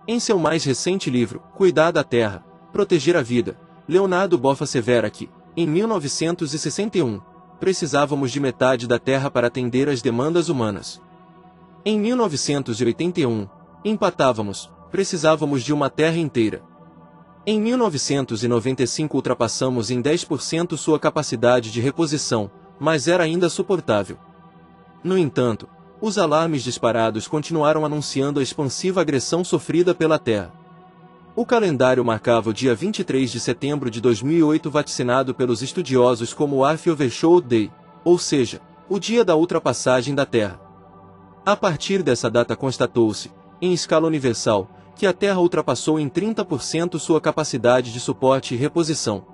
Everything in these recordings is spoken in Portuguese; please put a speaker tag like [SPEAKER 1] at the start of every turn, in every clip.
[SPEAKER 1] Em seu mais recente livro, Cuidar da Terra, Proteger a Vida, Leonardo Boff assevera que, em 1961, precisávamos de metade da Terra para atender às demandas humanas. Em 1981, empatávamos, precisávamos de uma Terra inteira. Em 1995 ultrapassamos em 10% sua capacidade de reposição, mas era ainda suportável. No entanto, os alarmes disparados continuaram anunciando a expansiva agressão sofrida pela Terra. O calendário marcava o dia 23 de setembro de 2008 vaticinado pelos estudiosos como o Earth Overshoot Day, ou seja, o dia da ultrapassagem da Terra. A partir dessa data constatou-se, em escala universal, que a Terra ultrapassou em 30% sua capacidade de suporte e reposição.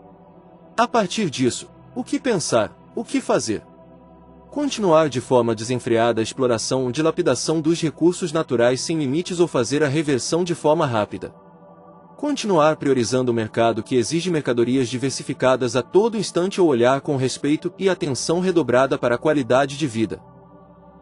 [SPEAKER 1] A partir disso, o que pensar, o que fazer? Continuar de forma desenfreada a exploração ou dilapidação dos recursos naturais sem limites ou fazer a reversão de forma rápida? Continuar priorizando o mercado que exige mercadorias diversificadas a todo instante ou olhar com respeito e atenção redobrada para a qualidade de vida?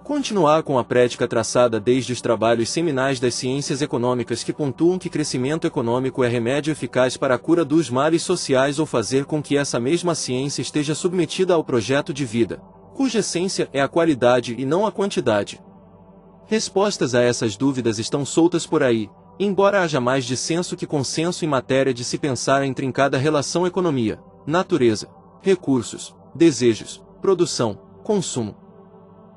[SPEAKER 1] Continuar com a prática traçada desde os trabalhos seminais das ciências econômicas que pontuam que crescimento econômico é remédio eficaz para a cura dos males sociais ou fazer com que essa mesma ciência esteja submetida ao projeto de vida, cuja essência é a qualidade e não a quantidade? Respostas a essas dúvidas estão soltas por aí, embora haja mais dissenso que consenso em matéria de se pensar a intrincada relação economia, natureza, recursos, desejos, produção, consumo.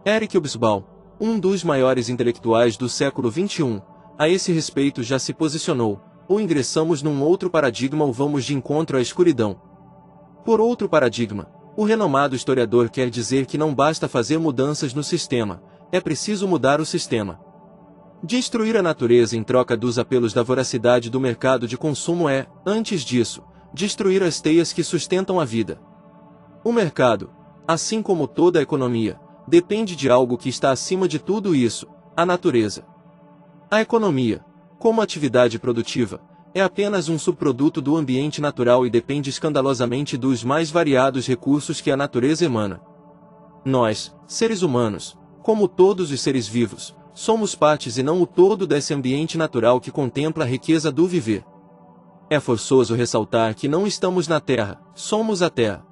[SPEAKER 1] Eric Hobsbawm, um dos maiores intelectuais do século XXI, a esse respeito já se posicionou: ou ingressamos num outro paradigma ou vamos de encontro à escuridão. Por outro paradigma, o renomado historiador quer dizer que não basta fazer mudanças no sistema, é preciso mudar o sistema. Destruir a natureza em troca dos apelos da voracidade do mercado de consumo é, antes disso, destruir as teias que sustentam a vida. O mercado, assim como toda a economia, depende de algo que está acima de tudo isso, a natureza. A economia, como atividade produtiva, é apenas um subproduto do ambiente natural e depende escandalosamente dos mais variados recursos que a natureza emana. Nós, seres humanos, como todos os seres vivos, somos partes e não o todo desse ambiente natural que contempla a riqueza do viver. É forçoso ressaltar que não estamos na Terra, somos a Terra.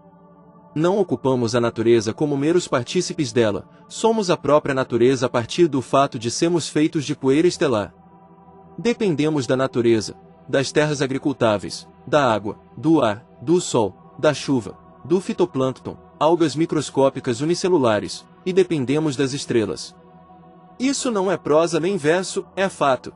[SPEAKER 1] Não ocupamos a natureza como meros partícipes dela, somos a própria natureza a partir do fato de sermos feitos de poeira estelar. Dependemos da natureza, das terras agricultáveis, da água, do ar, do sol, da chuva, do fitoplâncton, algas microscópicas unicelulares, e dependemos das estrelas. Isso não é prosa nem verso, é fato.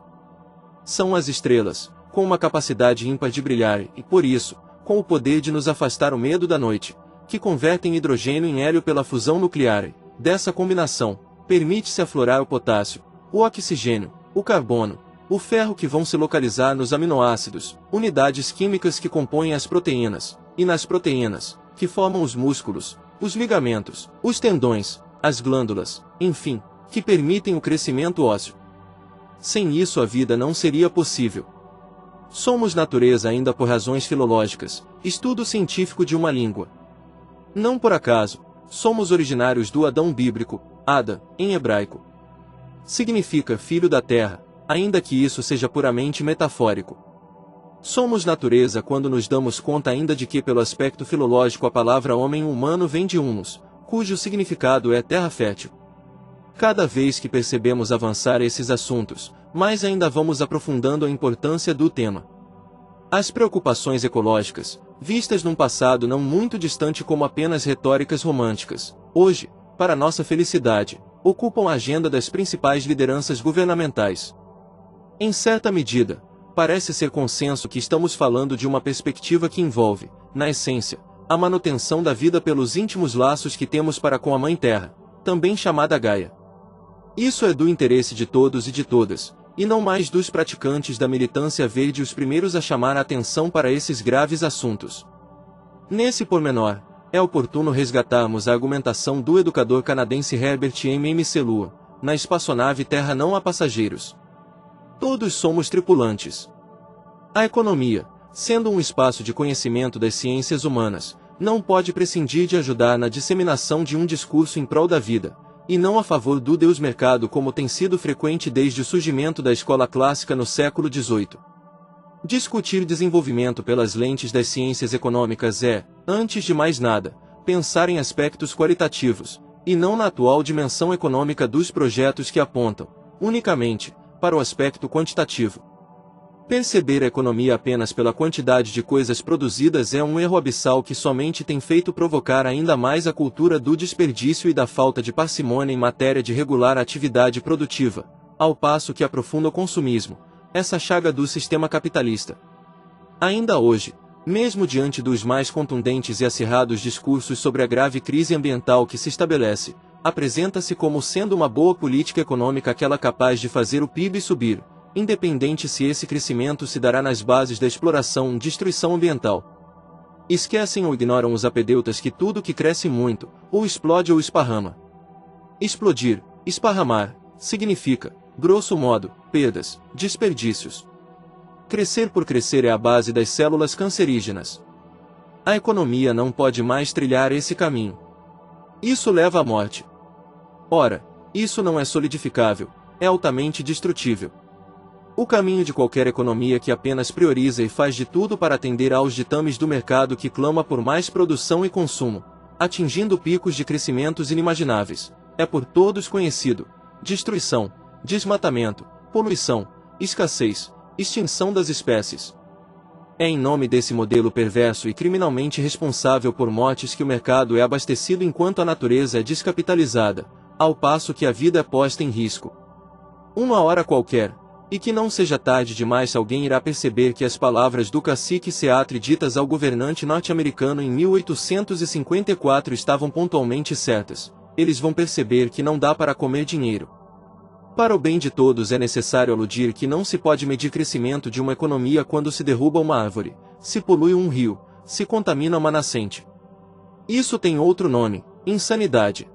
[SPEAKER 1] São as estrelas, com uma capacidade ímpar de brilhar e, por isso, com o poder de nos afastar o medo da noite, que convertem hidrogênio em hélio pela fusão nuclear e, dessa combinação, permite-se aflorar o potássio, o oxigênio, o carbono, o ferro que vão se localizar nos aminoácidos, unidades químicas que compõem as proteínas, e nas proteínas, que formam os músculos, os ligamentos, os tendões, as glândulas, enfim, que permitem o crescimento ósseo. Sem isso a vida não seria possível. Somos natureza ainda por razões filológicas, estudo científico de uma língua. Não por acaso, somos originários do Adão bíblico, Ada, em hebraico. Significa filho da terra, ainda que isso seja puramente metafórico. Somos natureza quando nos damos conta ainda de que pelo aspecto filológico a palavra homem humano vem de humus, cujo significado é terra fértil. Cada vez que percebemos avançar esses assuntos, mais ainda vamos aprofundando a importância do tema. As preocupações ecológicas, vistas num passado não muito distante como apenas retóricas românticas, hoje, para nossa felicidade, ocupam a agenda das principais lideranças governamentais. Em certa medida, parece ser consenso que estamos falando de uma perspectiva que envolve, na essência, a manutenção da vida pelos íntimos laços que temos para com a Mãe Terra, também chamada Gaia. Isso é do interesse de todos e de todas, e não mais dos praticantes da militância verde os primeiros a chamar a atenção para esses graves assuntos. Nesse pormenor, é oportuno resgatarmos a argumentação do educador canadense Herbert M. McLuhan, na espaçonave Terra não há passageiros. Todos somos tripulantes. A economia, sendo um espaço de conhecimento das ciências humanas, não pode prescindir de ajudar na disseminação de um discurso em prol da vida, e não a favor do Deus-mercado como tem sido frequente desde o surgimento da escola clássica no século XVIII. Discutir desenvolvimento pelas lentes das ciências econômicas é, antes de mais nada, pensar em aspectos qualitativos, e não na atual dimensão econômica dos projetos que apontam, unicamente, para o aspecto quantitativo. Perceber a economia apenas pela quantidade de coisas produzidas é um erro abissal que somente tem feito provocar ainda mais a cultura do desperdício e da falta de parcimônia em matéria de regular atividade produtiva, ao passo que aprofunda o consumismo, essa chaga do sistema capitalista. Ainda hoje, mesmo diante dos mais contundentes e acirrados discursos sobre a grave crise ambiental que se estabelece, apresenta-se como sendo uma boa política econômica aquela capaz de fazer o PIB subir, independente se esse crescimento se dará nas bases da exploração ou destruição ambiental. Esquecem ou ignoram os apedeutas que tudo que cresce muito, ou explode ou esparrama. Explodir, esparramar, significa, grosso modo, perdas, desperdícios. Crescer por crescer é a base das células cancerígenas. A economia não pode mais trilhar esse caminho. Isso leva à morte. Ora, isso não é solidificável, é altamente destrutível. O caminho de qualquer economia que apenas prioriza e faz de tudo para atender aos ditames do mercado que clama por mais produção e consumo, atingindo picos de crescimentos inimagináveis, é por todos conhecido: destruição, desmatamento, poluição, escassez, extinção das espécies. É em nome desse modelo perverso e criminalmente responsável por mortes que o mercado é abastecido enquanto a natureza é descapitalizada, ao passo que a vida é posta em risco. Uma hora qualquer, e que não seja tarde demais, alguém irá perceber que as palavras do cacique Seattle ditas ao governante norte-americano em 1854 estavam pontualmente certas. Eles vão perceber que não dá para comer dinheiro. Para o bem de todos é necessário aludir que não se pode medir crescimento de uma economia quando se derruba uma árvore, se polui um rio, se contamina uma nascente. Isso tem outro nome: insanidade.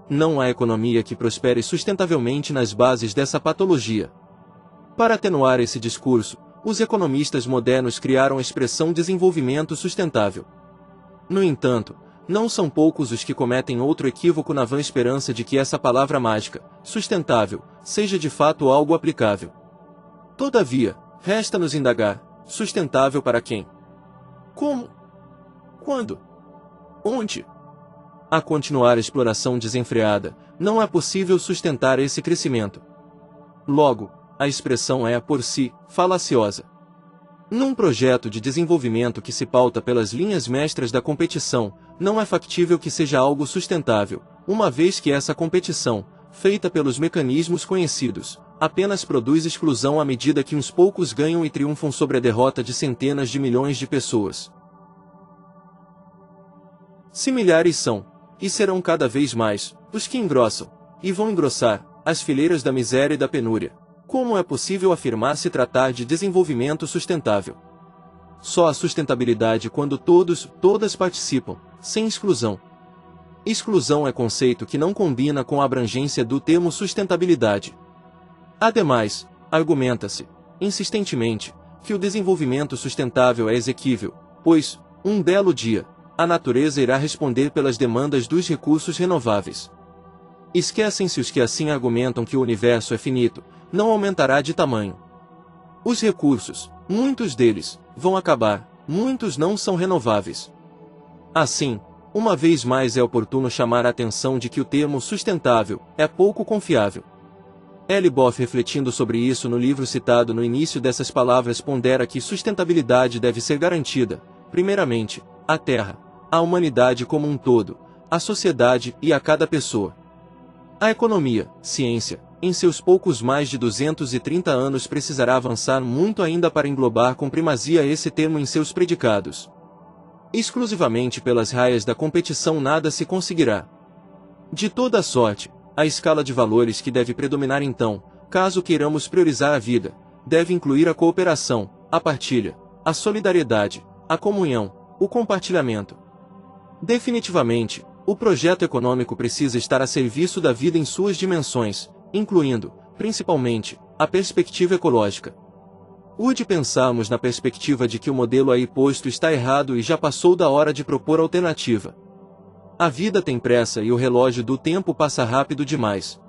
[SPEAKER 1] Não há economia que prospere sustentavelmente nas bases dessa patologia. Para atenuar esse discurso, os economistas modernos criaram a expressão desenvolvimento sustentável. No entanto, não são poucos os que cometem outro equívoco na vã esperança de que essa palavra mágica, sustentável, seja de fato algo aplicável. Todavia, resta-nos indagar: sustentável para quem? Como? Quando? Onde? A continuar a exploração desenfreada, não é possível sustentar esse crescimento. Logo, a expressão é, por si, falaciosa. Num projeto de desenvolvimento que se pauta pelas linhas mestras da competição, não é factível que seja algo sustentável, uma vez que essa competição, feita pelos mecanismos conhecidos, apenas produz exclusão à medida que uns poucos ganham e triunfam sobre a derrota de centenas de milhões de pessoas. Se milhares são, e serão cada vez mais, os que engrossam, e vão engrossar, as fileiras da miséria e da penúria, como é possível afirmar se tratar de desenvolvimento sustentável? Só a sustentabilidade quando todas participam, sem exclusão. Exclusão é conceito que não combina com a abrangência do termo sustentabilidade. Ademais, argumenta-se, insistentemente, que o desenvolvimento sustentável é exequível, pois, um belo dia, a natureza irá responder pelas demandas dos recursos renováveis. Esquecem-se os que assim argumentam que o universo é finito, não aumentará de tamanho. Os recursos, muitos deles, vão acabar, muitos não são renováveis. Assim, uma vez mais é oportuno chamar a atenção de que o termo sustentável é pouco confiável. L. Boff, refletindo sobre isso no livro citado no início dessas palavras, pondera que sustentabilidade deve ser garantida, primeiramente, à Terra, à humanidade como um todo, à sociedade e a cada pessoa. A economia, ciência, em seus poucos mais de 230 anos precisará avançar muito ainda para englobar com primazia esse termo em seus predicados. Exclusivamente pelas raias da competição nada se conseguirá. De toda a sorte, a escala de valores que deve predominar então, caso queiramos priorizar a vida, deve incluir a cooperação, a partilha, a solidariedade, a comunhão, o compartilhamento. Definitivamente, o projeto econômico precisa estar a serviço da vida em suas dimensões, incluindo, principalmente, a perspectiva ecológica. Urge pensarmos na perspectiva de que o modelo aí posto está errado e já passou da hora de propor alternativa. A vida tem pressa e o relógio do tempo passa rápido demais.